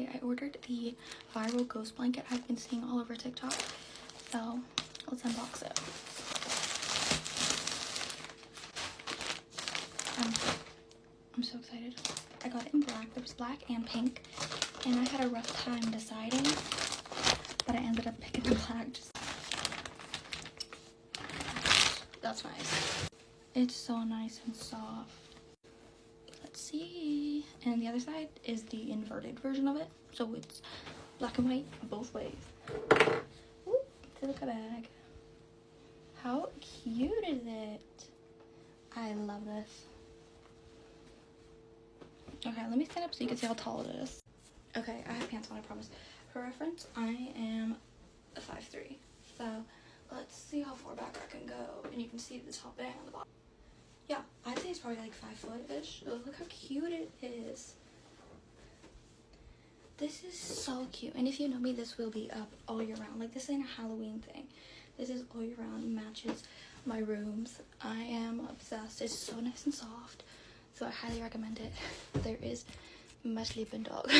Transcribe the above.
today. I ordered the viral ghost blanket I've been seeing all over TikTok. So let's unbox it. I'm so excited. I got it in black. There was black and pink, and I had a rough time deciding, but I ended up picking the black. That's nice. It's so nice and soft. Let's see. And the other side is the inverted version of it, so it's black and white both ways. Ooh, silica bag. How cute is it? I love this. Okay, let me stand up so you can see how tall it is. Okay, I have pants on, I promise. For reference, I am a 5'3", so let's see how far back I can go. And you can see the top bang on the bottom. Yeah, I'd say it's probably like 5 foot-ish. Oh, look how cute it is. This is so cute. And if you know me, this will be up all year round. Like, this ain't a Halloween thing. This is all year round. It matches my rooms. I am obsessed. It's so nice and soft. So I highly recommend it. There is my sleeping dog.